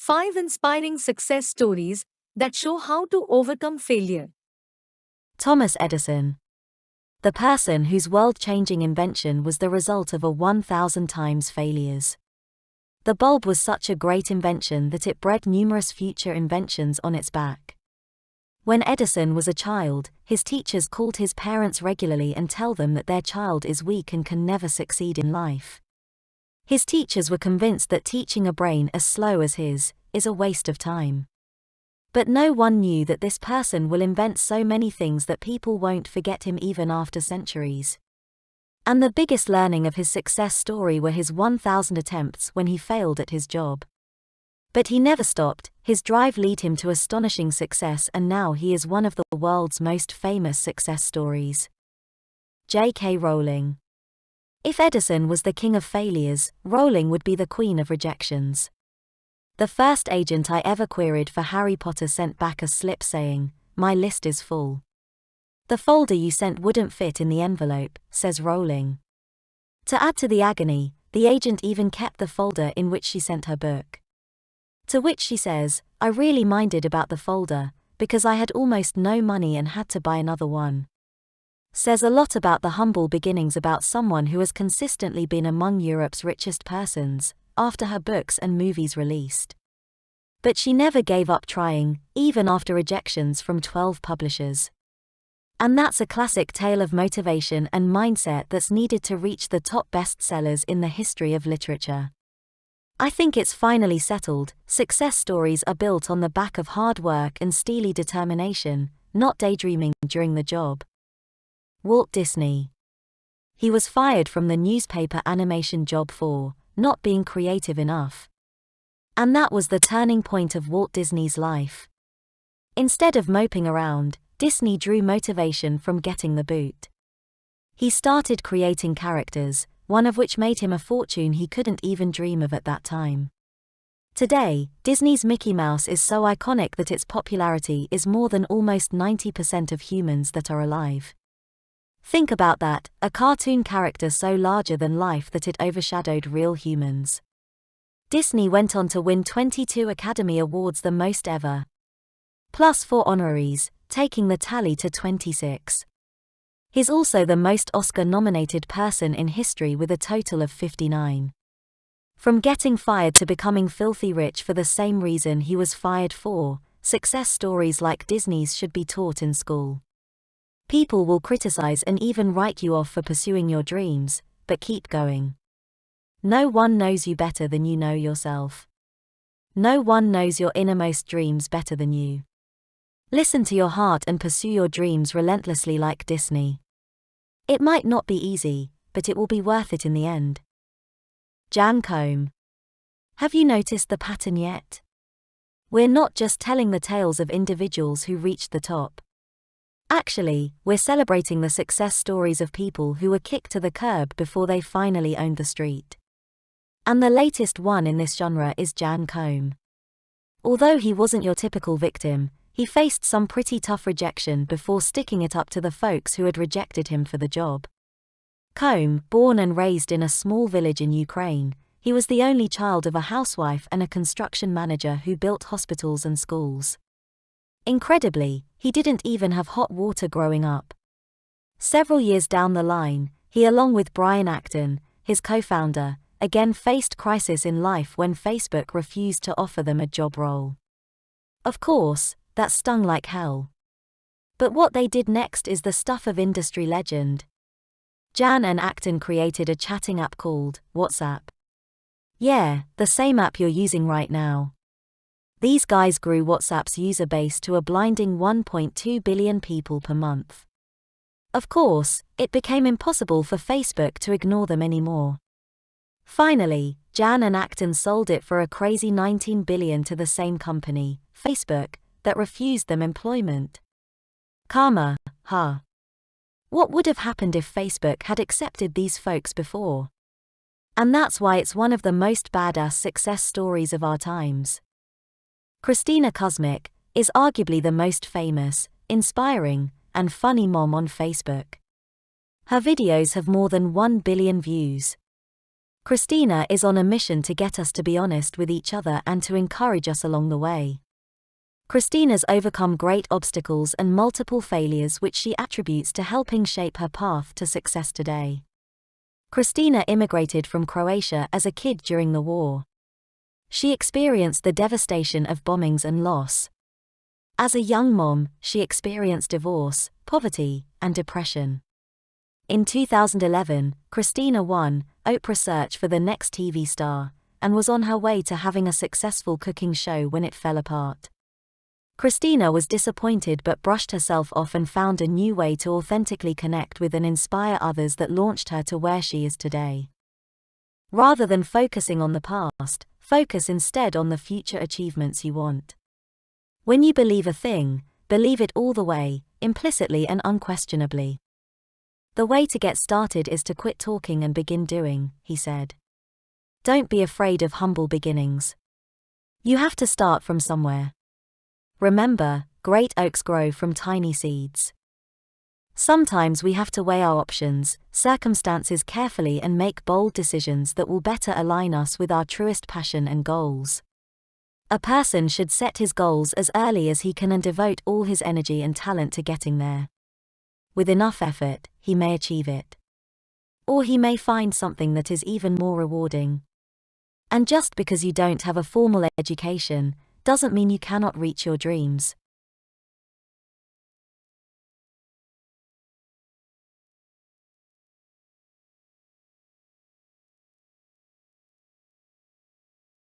5 inspiring success stories that show how to overcome failure. Thomas Edison. The person whose world-changing invention was the result of a 1,000 times failures. The bulb was such a great invention that it bred numerous future inventions on its back. When Edison was a child, his teachers called his parents regularly and tell them that their child is weak and can never succeed in life. His teachers were convinced that teaching a brain as slow as his is a waste of time. But no one knew that this person will invent so many things that people won't forget him even after centuries. And the biggest learning of his success story were his 1,000 attempts when he failed at his job. But he never stopped, his drive led him to astonishing success, and now he is one of the world's most famous success stories. J.K. Rowling. If Edison was the king of failures, Rowling would be the queen of rejections. The first agent I ever queried for Harry Potter sent back a slip saying, "My list is full." "The folder you sent wouldn't fit in the envelope," says Rowling. To add to the agony, the agent even kept the folder in which she sent her book. To which she says, "I really minded about the folder, because I had almost no money and had to buy another one." Says a lot about the humble beginnings about someone who has consistently been among Europe's richest persons, after her books and movies released. But she never gave up trying, even after rejections from 12 publishers. And that's a classic tale of motivation and mindset that's needed to reach the top bestsellers in the history of literature. I think it's finally settled, success stories are built on the back of hard work and steely determination, not daydreaming during the job. Walt Disney. He was fired from the newspaper animation job for not being creative enough. And that was the turning point of Walt Disney's life. Instead of moping around, Disney drew motivation from getting the boot. He started creating characters, one of which made him a fortune he couldn't even dream of at that time. Today, Disney's Mickey Mouse is so iconic that its popularity is more than almost 90% of humans that are alive. Think about that, a cartoon character so larger than life that it overshadowed real humans. Disney went on to win 22 Academy Awards, the most ever. Plus 4 honoraries, taking the tally to 26. He's also the most Oscar-nominated person in history with a total of 59. From getting fired to becoming filthy rich for the same reason he was fired for, success stories like Disney's should be taught in school. People will criticize and even write you off for pursuing your dreams, but keep going. No one knows you better than you know yourself. No one knows your innermost dreams better than you. Listen to your heart and pursue your dreams relentlessly like Disney. It might not be easy, but it will be worth it in the end. Jan Koum. Have you noticed the pattern yet? We're not just telling the tales of individuals who reached the top. Actually, we're celebrating the success stories of people who were kicked to the curb before they finally owned the street. And the latest one in this genre is Jan Koum. Although he wasn't your typical victim, he faced some pretty tough rejection before sticking it up to the folks who had rejected him for the job. Koum, born and raised in a small village in Ukraine, he was the only child of a housewife and a construction manager who built hospitals and schools. Incredibly, he didn't even have hot water growing up. Several years down the line, he, along with Brian Acton, his co-founder, again faced crisis in life when Facebook refused to offer them a job role. Of course, that stung like hell. But what they did next is the stuff of industry legend. Jan and Acton created a chatting app called WhatsApp. Yeah, the same app you're using right now. These guys grew WhatsApp's user base to a blinding 1.2 billion people per month. Of course, it became impossible for Facebook to ignore them anymore. Finally, Jan and Acton sold it for a crazy 19 billion to the same company, Facebook, that refused them employment. Karma, huh? What would have happened if Facebook had accepted these folks before? And that's why it's one of the most badass success stories of our times. Christina Kuzmic is arguably the most famous, inspiring, and funny mom on Facebook. Her videos have more than 1 billion views. Christina is on a mission to get us to be honest with each other and to encourage us along the way. Christina's overcome great obstacles and multiple failures which she attributes to helping shape her path to success today. Christina immigrated from Croatia as a kid during the war. She experienced the devastation of bombings and loss. As a young mom, she experienced divorce, poverty, and depression. In 2011, Christina won Oprah's search for the next TV star, and was on her way to having a successful cooking show when it fell apart. Christina was disappointed but brushed herself off and found a new way to authentically connect with and inspire others that launched her to where she is today. Rather than focusing on the past, focus instead on the future achievements you want. When you believe a thing, believe it all the way, implicitly and unquestionably. The way to get started is to quit talking and begin doing, he said. Don't be afraid of humble beginnings. You have to start from somewhere. Remember, great oaks grow from tiny seeds. Sometimes we have to weigh our options, circumstances carefully and make bold decisions that will better align us with our truest passion and goals. A person should set his goals as early as he can and devote all his energy and talent to getting there. With enough effort, he may achieve it. Or he may find something that is even more rewarding. And just because you don't have a formal education, doesn't mean you cannot reach your dreams.